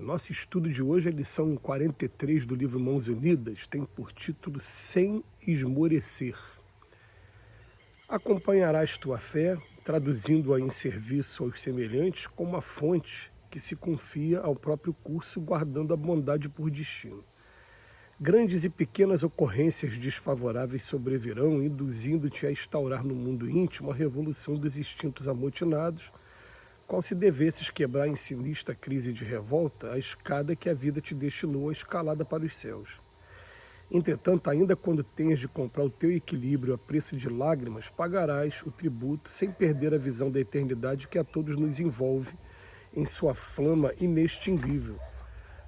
Nosso estudo de hoje, a lição 43 do livro Mãos Unidas, tem por título Sem Esmorecer. Acompanharás tua fé, traduzindo-a em serviço aos semelhantes, como uma fonte que se confia ao próprio curso, guardando a bondade por destino. Grandes e pequenas ocorrências desfavoráveis sobrevirão, induzindo-te a instaurar no mundo íntimo a revolução dos instintos amotinados, qual se devesses quebrar em sinistra crise de revolta a escada que a vida te destinou escalada para os céus. Entretanto, ainda quando tenhas de comprar o teu equilíbrio a preço de lágrimas, pagarás o tributo sem perder a visão da eternidade que a todos nos envolve em sua flama inextinguível.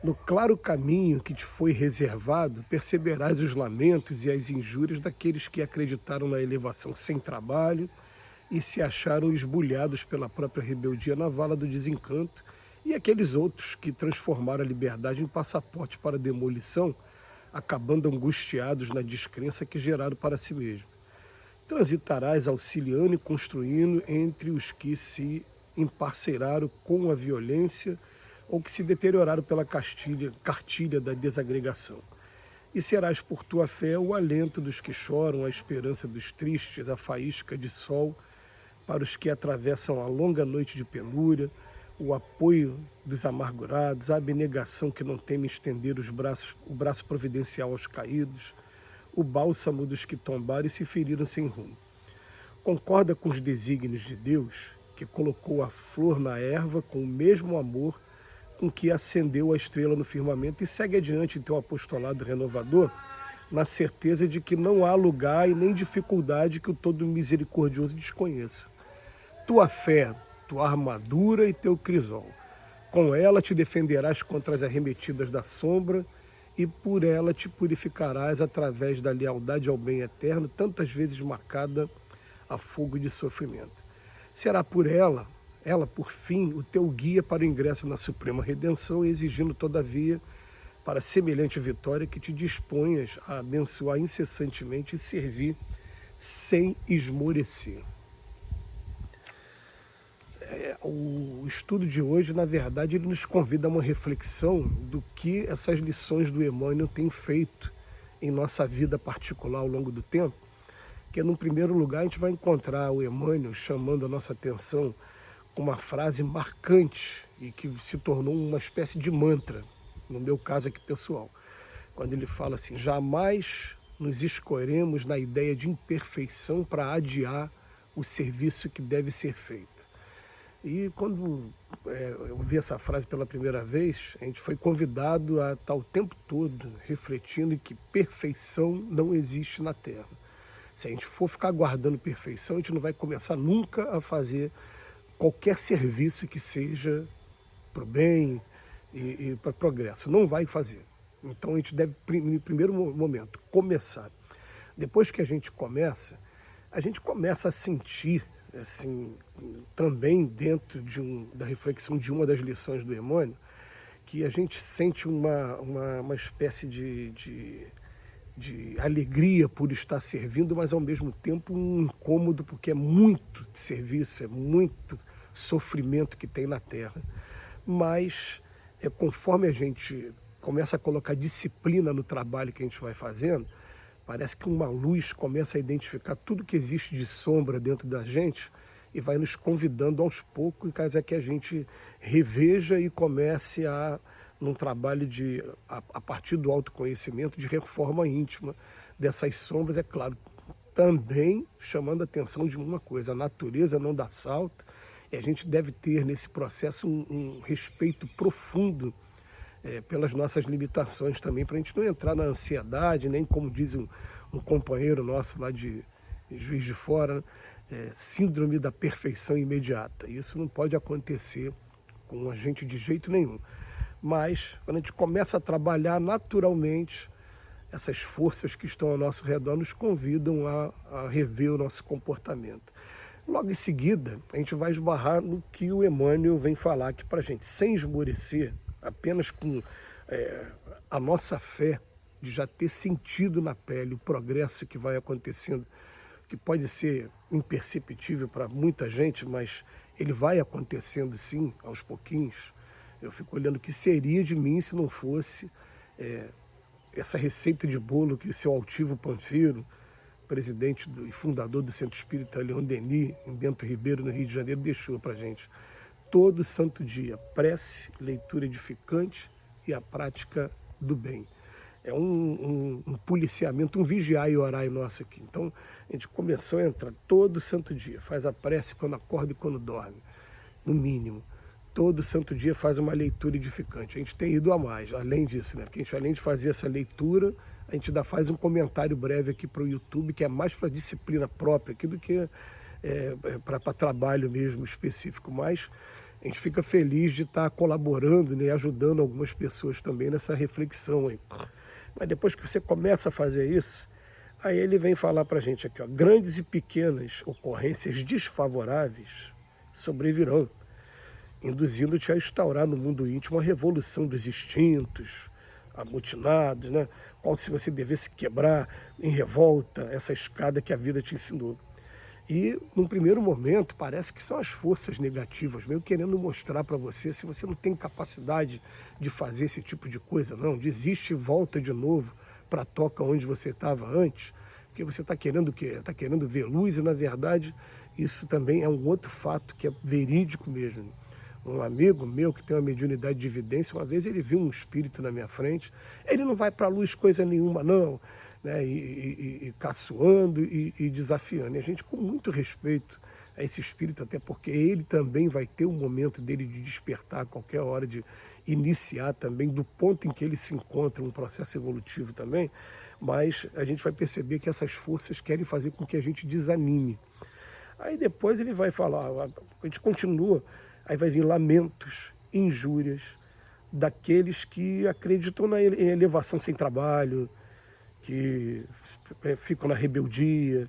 No claro caminho que te foi reservado, perceberás os lamentos e as injúrias daqueles que acreditaram na elevação sem trabalho e se acharam esbulhados pela própria rebeldia na vala do desencanto, e aqueles outros que transformaram a liberdade em passaporte para a demolição, acabando angustiados na descrença que geraram para si mesmo. Transitarás auxiliando e construindo entre os que se emparceiraram com a violência ou que se deterioraram pela cartilha da desagregação. E serás por tua fé o alento dos que choram, a esperança dos tristes, a faísca de sol para os que atravessam a longa noite de penúria, o apoio dos amargurados, a abnegação que não teme estender o braço providencial aos caídos, o bálsamo dos que tombaram e se feriram sem rumo. Concorda com os desígnios de Deus, que colocou a flor na erva com o mesmo amor com que acendeu a estrela no firmamento, e segue adiante em teu apostolado renovador, na certeza de que não há lugar e nem dificuldade que o Todo Misericordioso desconheça. Tua fé, tua armadura e teu crisol. Com ela te defenderás contra as arremetidas da sombra e por ela te purificarás através da lealdade ao bem eterno, tantas vezes marcada a fogo de sofrimento. Será por ela por fim, o teu guia para o ingresso na suprema redenção, exigindo, todavia, para semelhante vitória, que te disponhas a abençoar incessantemente e servir sem esmorecer. O estudo de hoje, na verdade, ele nos convida a uma reflexão do que essas lições do Emmanuel têm feito em nossa vida particular ao longo do tempo, que, num primeiro lugar, a gente vai encontrar o Emmanuel chamando a nossa atenção com uma frase marcante e que se tornou uma espécie de mantra, no meu caso aqui pessoal, quando ele fala assim: jamais nos escoremos na ideia de imperfeição para adiar o serviço que deve ser feito. E quando eu vi essa frase pela primeira vez, a gente foi convidado a estar o tempo todo refletindo em que perfeição não existe na Terra. Se a gente for ficar aguardando perfeição, a gente não vai começar nunca a fazer qualquer serviço que seja para o bem e para o progresso. Não vai fazer. Então a gente deve, no primeiro momento, começar. Depois que a gente começa a sentir, assim, também dentro da reflexão de uma das lições do Emmanuel, que a gente sente uma espécie de alegria por estar servindo, mas ao mesmo tempo um incômodo, porque é muito serviço, é muito sofrimento que tem na Terra. Mas conforme a gente começa a colocar disciplina no trabalho que a gente vai fazendo, parece que uma luz começa a identificar tudo que existe de sombra dentro da gente e vai nos convidando aos poucos, caso é que a gente reveja e comece num trabalho a partir do autoconhecimento, de reforma íntima dessas sombras, é claro, também chamando a atenção de uma coisa: a natureza não dá salto, e a gente deve ter nesse processo um respeito profundo pelas nossas limitações também, para a gente não entrar na ansiedade, nem, como diz um companheiro nosso lá de Juiz de Fora, síndrome da perfeição imediata. Isso não pode acontecer com a gente de jeito nenhum. Mas, quando a gente começa a trabalhar naturalmente, essas forças que estão ao nosso redor nos convidam a rever o nosso comportamento. Logo em seguida, a gente vai esbarrar no que o Emmanuel vem falar aqui para a gente, sem esmorecer, apenas com a nossa fé de já ter sentido na pele o progresso que vai acontecendo, que pode ser imperceptível para muita gente, mas ele vai acontecendo sim, aos pouquinhos, Eu fico olhando o que seria de mim se não fosse essa receita de bolo que o seu altivo Panfiro, presidente e fundador do Centro Espírita Leon Denis, em Bento Ribeiro, no Rio de Janeiro, deixou para a gente. Todo santo dia, prece, leitura edificante e a prática do bem. É um policiamento, um vigiar e orar nosso aqui. Então, a gente começou a entrar todo santo dia, faz a prece quando acorda e quando dorme, no mínimo. Todo santo dia faz uma leitura edificante. A gente tem ido a mais, além disso, né? Porque a gente, além de fazer essa leitura, a gente ainda faz um comentário breve aqui para o YouTube, que é mais para disciplina própria aqui do que para trabalho mesmo específico. Mas a gente fica feliz de estar colaborando, né, e ajudando algumas pessoas também nessa reflexão aí. Mas depois que você começa a fazer isso, aí ele vem falar para a gente aqui, ó, grandes e pequenas ocorrências desfavoráveis sobrevirão, induzindo-te a instaurar no mundo íntimo a revolução dos instintos amotinados, né? Qual se você devesse quebrar em revolta essa escada que a vida te ensinou. E, num primeiro momento, parece que são as forças negativas, meio querendo mostrar para você, se você não tem capacidade de fazer esse tipo de coisa, não, desiste e volta de novo para a toca onde você estava antes, porque você está querendo o quê? Está querendo ver luz e, na verdade, isso também é um outro fato que é verídico mesmo. Um amigo meu que tem uma mediunidade de evidência, uma vez ele viu um espírito na minha frente, ele não vai para a luz coisa nenhuma, não, né, e caçoando e desafiando. E a gente, com muito respeito a esse espírito, até porque ele também vai ter um momento dele de despertar a qualquer hora, de iniciar também, do ponto em que ele se encontra, um processo evolutivo também, mas a gente vai perceber que essas forças querem fazer com que a gente desanime. Aí depois ele vai falar, a gente continua, aí vai vir lamentos, injúrias daqueles que acreditam na elevação sem trabalho, que ficam na rebeldia,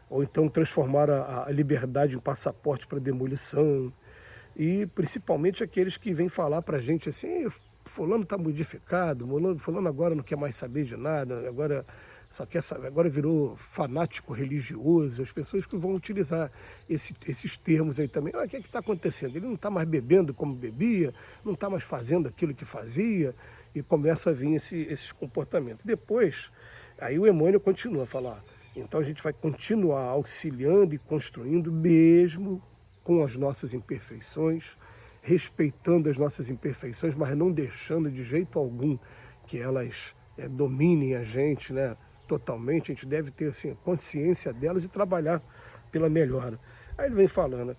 ou então transformaram a liberdade em passaporte para demolição, e principalmente aqueles que vêm falar para a gente assim, fulano está modificado, fulano agora não quer mais saber de nada, agora só quer saber, agora virou fanático religioso. As pessoas que vão utilizar esses termos aí também. O que é que está acontecendo? Ele não está mais bebendo como bebia, não está mais fazendo aquilo que fazia, e começa a vir esses comportamentos. Depois, aí o Emmanuel continua a falar, então a gente vai continuar auxiliando e construindo mesmo com as nossas imperfeições, respeitando as nossas imperfeições, mas não deixando de jeito algum que elas dominem a gente, né? Totalmente. A gente deve ter assim, consciência delas e trabalhar pela melhora. Aí ele vem falando,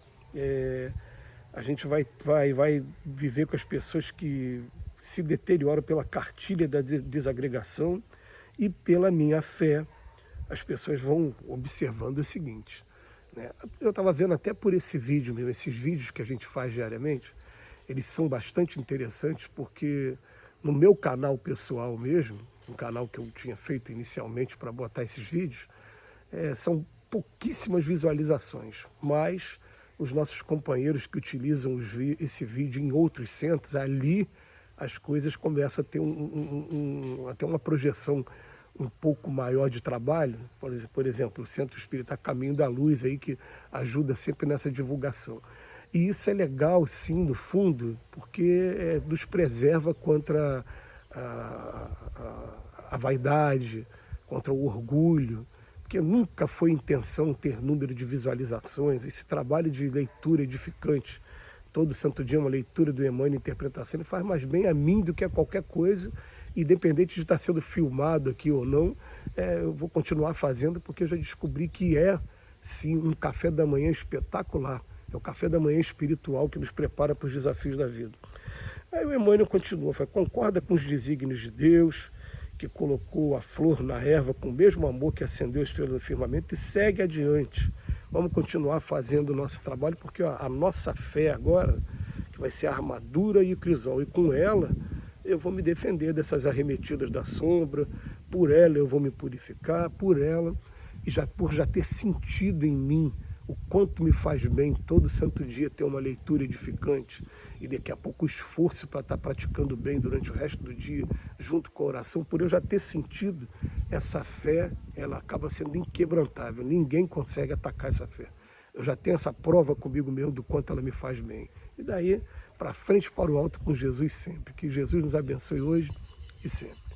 a gente vai viver com as pessoas que se deterioram pela cartilha da desagregação, e pela minha fé as pessoas vão observando o seguinte, né? Eu estava vendo até por esse vídeo mesmo, esses vídeos que a gente faz diariamente, eles são bastante interessantes, porque no meu canal pessoal mesmo, um canal que eu tinha feito inicialmente para botar esses vídeos, são pouquíssimas visualizações, mas os nossos companheiros que utilizam esse vídeo em outros centros, ali as coisas começam a ter até uma projeção um pouco maior de trabalho. Por exemplo, o Centro Espírita Caminho da Luz, aí, que ajuda sempre nessa divulgação. E isso é legal, sim, no fundo, porque nos preserva contra a vaidade, contra o orgulho, porque nunca foi intenção ter número de visualizações. Esse trabalho de leitura edificante, todo santo dia uma leitura do Emmanuel, interpretação, ele faz mais bem a mim do que a qualquer coisa, independente de estar sendo filmado aqui ou não. Eu vou continuar fazendo, porque eu já descobri que sim, um café da manhã espetacular. É o café da manhã espiritual que nos prepara para os desafios da vida. Aí o Emmanuel continua, fala, concorda com os desígnios de Deus, que colocou a flor na erva com o mesmo amor que acendeu a estrela do firmamento, e segue adiante. Vamos continuar fazendo o nosso trabalho, porque a nossa fé agora, que vai ser a armadura e o crisol, e com ela eu vou me defender dessas arremetidas da sombra, por ela eu vou me purificar, por ela, e por já ter sentido em mim o quanto me faz bem todo santo dia ter uma leitura edificante, e daqui a pouco o esforço para estar praticando bem durante o resto do dia, junto com a oração, por eu já ter sentido essa fé, ela acaba sendo inquebrantável, ninguém consegue atacar essa fé. Eu já tenho essa prova comigo mesmo do quanto ela me faz bem. E daí para frente, para o alto com Jesus sempre. Que Jesus nos abençoe hoje e sempre.